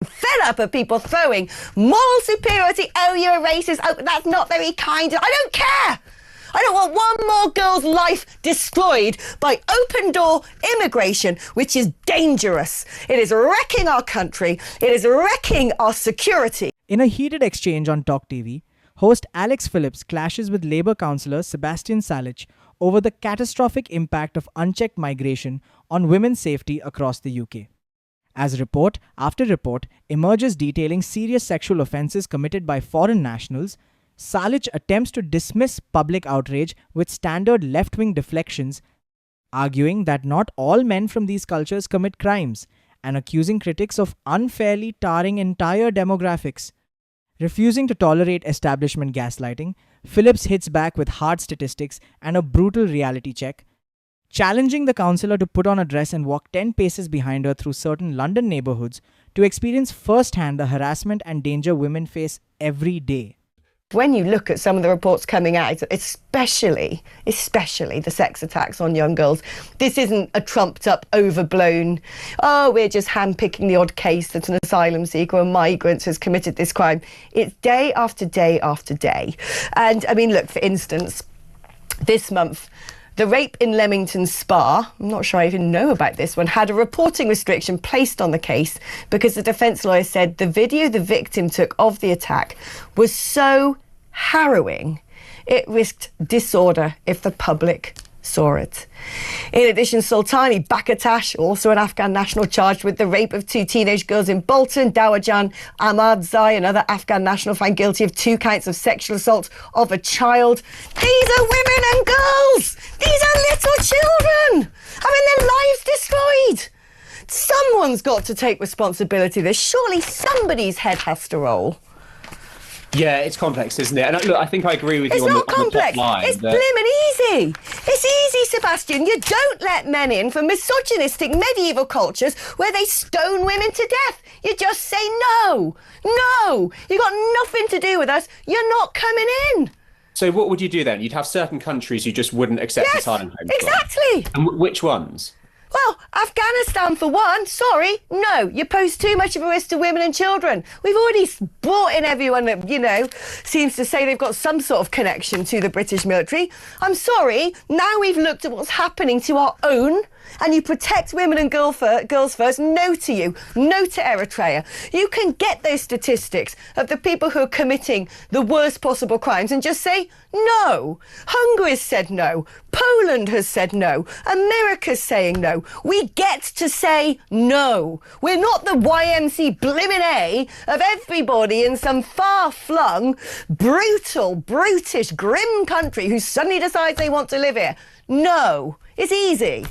Fed up of people throwing moral superiority. Oh, you're a racist. Oh, that's not very kind. I don't care. I don't want one more girl's life destroyed by open-door immigration, which is dangerous. It is wrecking our country. It is wrecking our security. In a heated exchange on TalkTV, host Alex Phillips clashes with Labour councillor Sebastian Salic over the catastrophic impact of unchecked migration on women's safety across the UK. As report after report emerges detailing serious sexual offences committed by foreign nationals, Salic attempts to dismiss public outrage with standard left-wing deflections, arguing that not all men from these cultures commit crimes, and accusing critics of unfairly tarring entire demographics. Refusing to tolerate establishment gaslighting, Phillips hits back with hard statistics and a brutal reality check, challenging the councillor to put on a dress and walk 10 paces behind her through certain London neighbourhoods to experience firsthand the harassment and danger women face every day. When you look at some of the reports coming out, especially the sex attacks on young girls, this isn't a trumped-up, overblown, oh, we're just handpicking the odd case that an asylum seeker or migrant has committed this crime. It's day after day after day. And, I mean, look, for instance, this month, the rape in Leamington Spa, I'm not sure I even know about this one, had a reporting restriction placed on the case because the defence lawyer said the video the victim took of the attack was so harrowing, it risked disorder if the public saw it. In addition, Sultani Bakatash, also an Afghan national charged with the rape of 2 teenage girls in Bolton, Dawajan Ahmadzai, another Afghan national found guilty of 2 counts of sexual assault of a child. These are women and girls! These are little children! Having their lives destroyed! Someone's got to take responsibility for this. Surely somebody's head has to roll. Yeah, it's complex, isn't it? And look, I think I agree with you on the complex. top line. It's blimmin' easy. It's easy, Sebastian. You don't let men in from misogynistic medieval cultures where they stone women to death. You just say no. No. You got nothing to do with us. You're not coming in. So what would you do then? You'd have certain countries you just wouldn't accept asylum claims from. Exactly. And which ones? Well, Afghanistan for one, sorry, no, you pose too much of a risk to women and children. We've already brought in everyone that, seems to say they've got some sort of connection to the British military. I'm sorry, now we've looked at what's happening to our own, and you protect women and girls first, no to you, no to Eritrea. You can get those statistics of the people who are committing the worst possible crimes and just say no. Hungary's said no. Poland has said no. America's saying no. We get to say no. We're not the YMC blimmin' A of everybody in some far-flung, brutal, brutish, grim country who suddenly decides they want to live here. No. It's easy.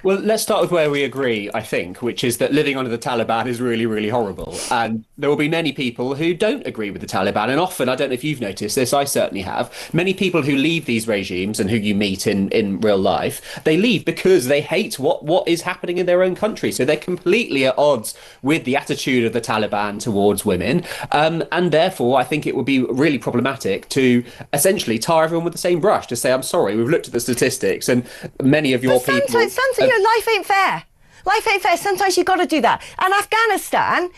Well, let's start with where we agree, I think, which is that living under the Taliban is really, really horrible. And there will be many people who don't agree with the Taliban. And often, I don't know if you've noticed this, I certainly have, many people who leave these regimes and who you meet in real life, they leave because they hate what is happening in their own country. So they're completely at odds with the attitude of the Taliban towards women. And therefore, I think it would be really problematic to essentially tar everyone with the same brush, to say, I'm sorry, we've looked at the statistics and many of your people... Sometimes life ain't fair. Life ain't fair. Sometimes you've got to do that. And Afghanistan,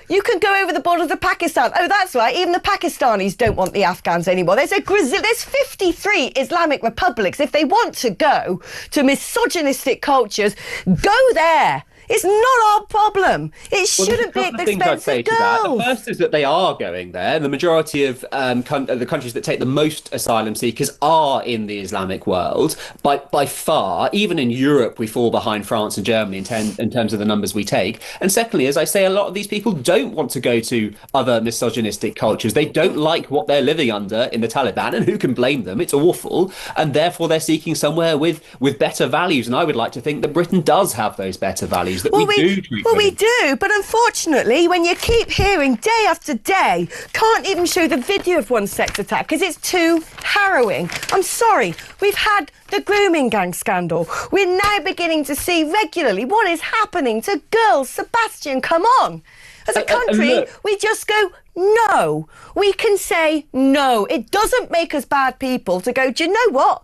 you can go over the border to Pakistan. Oh, that's right. Even the Pakistanis don't want the Afghans anymore. There's 53 Islamic republics. If they want to go to misogynistic cultures, go there. It's not our problem. It shouldn't be at the expense of girls. The first is that they are going there. The majority of the countries that take the most asylum seekers are in the Islamic world. By far, even in Europe, we fall behind France and Germany in terms of the numbers we take. And secondly, as I say, a lot of these people don't want to go to other misogynistic cultures. They don't like what they're living under in the Taliban, and who can blame them? It's awful. And therefore, they're seeking somewhere with better values. And I would like to think that Britain does have those better values. We do, but unfortunately, when you keep hearing day after day, can't even show the video of one sex attack because it's too harrowing. I'm sorry, We've had the grooming gang scandal. We're now beginning to see regularly what is happening to girls. Sebastian, come on. As a country, we just go, no. We can say no. It doesn't make us bad people to go, do you know what?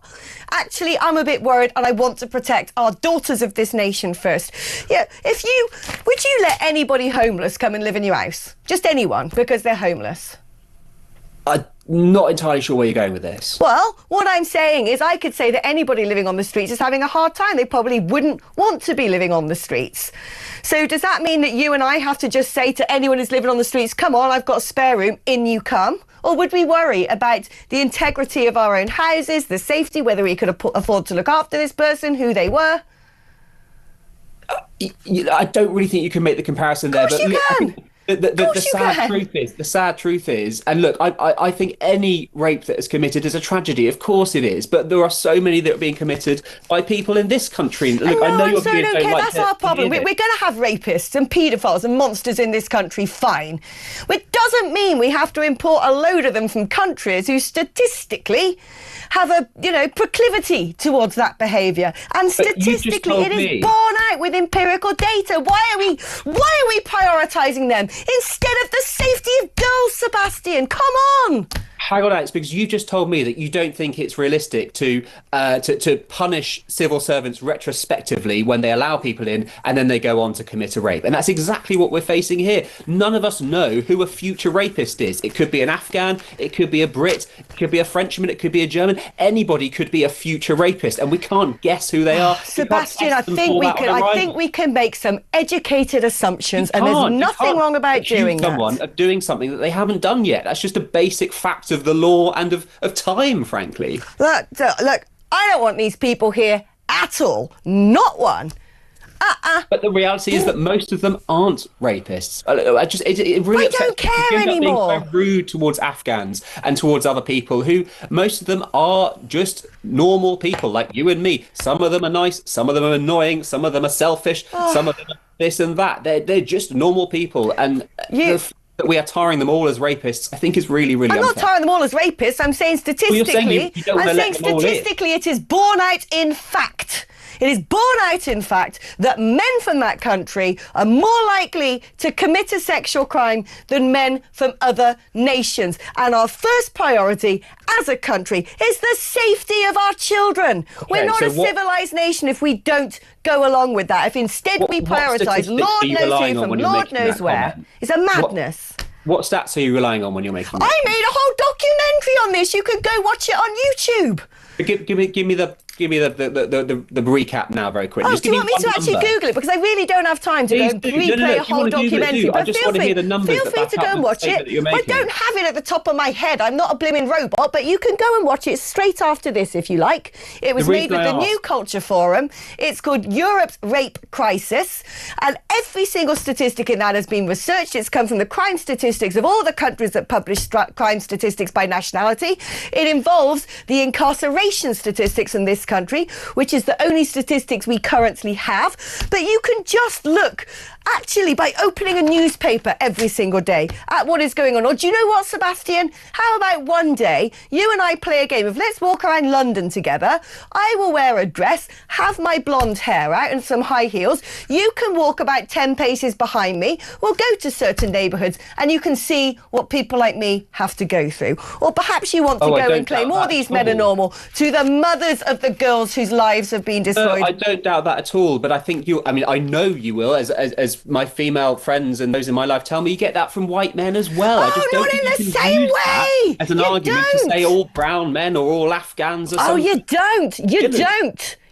Actually, I'm a bit worried and I want to protect our daughters of this nation first. Yeah, would you let anybody homeless come and live in your house? Just anyone, because they're homeless? I'm not entirely sure where you're going with this. Well, what I'm saying is I could say that anybody living on the streets is having a hard time. They probably wouldn't want to be living on the streets. So does that mean that you and I have to just say to anyone who's living on the streets, come on, I've got a spare room, in you come? Or would we worry about the integrity of our own houses, the safety, whether we could afford to look after this person, who they were? I don't really think you can make the comparison there. Of course you can. The sad truth is, and look, I think any rape that is committed is a tragedy. Of course it is, but there are so many that are being committed by people in this country. Look, I know you're being don't care. That's our problem. We're going to have rapists and paedophiles and monsters in this country, fine. It doesn't mean we have to import a load of them from countries who statistically have a proclivity towards that behaviour, and statistically it is borne out with empirical data. Why are we prioritising them instead of the safety of girls, Sebastian? Come on. Hang on, Alex, because you just told me that you don't think it's realistic to punish civil servants retrospectively when they allow people in and then they go on to commit a rape. And that's exactly what we're facing here. None of us know who a future rapist is. It could be an Afghan, it could be a Brit, it could be a Frenchman, it could be a German. Anybody could be a future rapist, and we can't guess who they are. Sebastian, I think we can make some educated assumptions, and there's nothing wrong about doing that. Someone of doing something that they haven't done yet. That's just a basic fact of the law and of time, frankly. Look, I don't want these people here at all. Not one. But the reality is that most of them aren't rapists. It really I don't care anymore. Being so rude towards Afghans and towards other people who, most of them are just normal people like you and me. Some of them are nice, some of them are annoying, some of them are selfish, some of them are this and that. They're just normal people, and that we are tarring them all as rapists, I think is really, really unfair. I'm not tarring them all as rapists. I'm saying statistically, it is borne out in fact. It is borne out, in fact, that men from that country are more likely to commit a sexual crime than men from other nations. And our first priority as a country is the safety of our children. Okay, we're not a civilised nation if we don't go along with that. If instead we prioritise Lord knows who from Lord knows where. It's a madness. What stats are you relying on when you're making that? I made a whole documentary on this. You could go watch it on YouTube. Give me the recap now, very quickly. Do you want me to actually Google it? Because I really don't have time to replay a whole documentary. But feel free to go and watch it. I don't have it at the top of my head. I'm not a blooming robot, but you can go and watch it straight after this if you like. It was made with the New Culture Forum. It's called Europe's Rape Crisis, and every single statistic in that has been researched. It's come from the crime statistics of all the countries that publish crime statistics by nationality. It involves the incarceration statistics in this country, which is the only statistics we currently have. But you can just look, actually, by opening a newspaper every single day at what is going on. Or do you know what, Sebastian? How about one day you and I play a game of let's walk around London together. I will wear a dress, have my blonde hair out and some high heels. You can walk about 10 paces behind me. We'll go to certain neighbourhoods and you can see what people like me have to go through. Or perhaps you want to go and claim all these men are normal to the mothers of the girls whose lives have been destroyed. I don't doubt that at all, but I think I know you will, as my female friends and those in my life tell me, you get that from white men as well. I just don't not think in you the can same use that way. as an argument to say all brown men or all Afghans or something. Oh, you don't.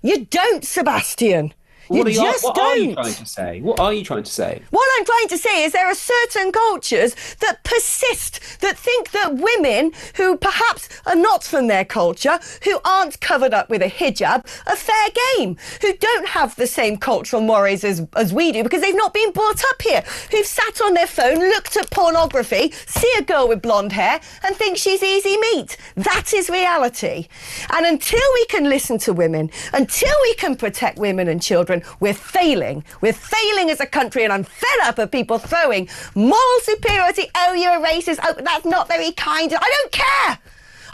You don't, Sebastian. What are you trying to say? What are you trying to say? What I'm trying to say is there are certain cultures that persist, that think that women who perhaps are not from their culture, who aren't covered up with a hijab, are fair game, who don't have the same cultural mores as we do because they've not been brought up here, who've sat on their phone, looked at pornography, see a girl with blonde hair and think she's easy meat. That is reality. And until we can listen to women, until we can protect women and children, we're failing. We're failing as a country, and I'm fed up of people throwing moral superiority. Oh, you're a racist. Oh, that's not very kind. I don't care.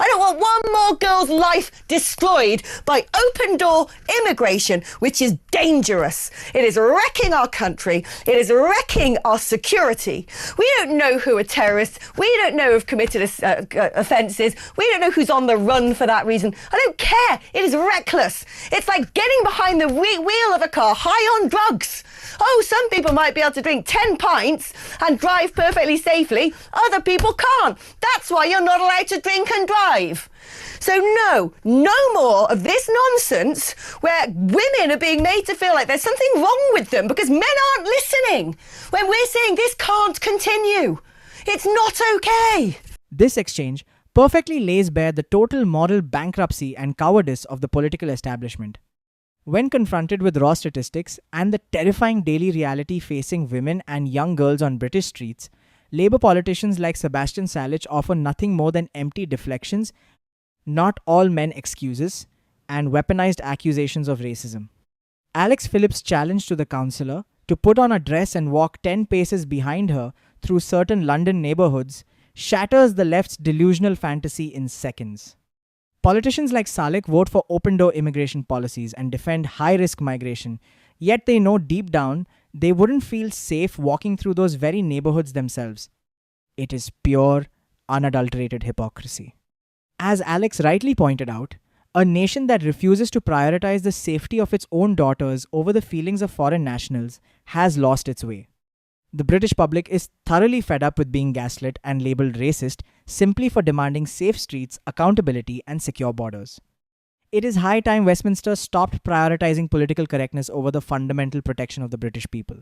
I don't want one more girl's life destroyed by open-door immigration, which is dangerous. It is wrecking our country. It is wrecking our security. We don't know who are terrorists. We don't know who've committed offences. We don't know who's on the run for that reason. I don't care. It is reckless. It's like getting behind the wheel of a car high on drugs. Oh, some people might be able to drink 10 pints and drive perfectly safely. Other people can't. That's why you're not allowed to drink and drive. So no more of this nonsense where women are being made to feel like there's something wrong with them because men aren't listening when we're saying this can't continue. It's not okay. This exchange perfectly lays bare the total moral bankruptcy and cowardice of the political establishment. When confronted with raw statistics and the terrifying daily reality facing women and young girls on British streets, Labour politicians like Sebastian Salic offer nothing more than empty deflections, not all men excuses, and weaponized accusations of racism. Alex Phillips' challenge to the councillor to put on a dress and walk 10 paces behind her through certain London neighbourhoods shatters the left's delusional fantasy in seconds. Politicians like Salic vote for open-door immigration policies and defend high-risk migration, yet they know deep down they wouldn't feel safe walking through those very neighbourhoods themselves. It is pure, unadulterated hypocrisy. As Alex rightly pointed out, a nation that refuses to prioritize the safety of its own daughters over the feelings of foreign nationals has lost its way. The British public is thoroughly fed up with being gaslit and labelled racist simply for demanding safe streets, accountability, and secure borders. It is high time Westminster stopped prioritizing political correctness over the fundamental protection of the British people.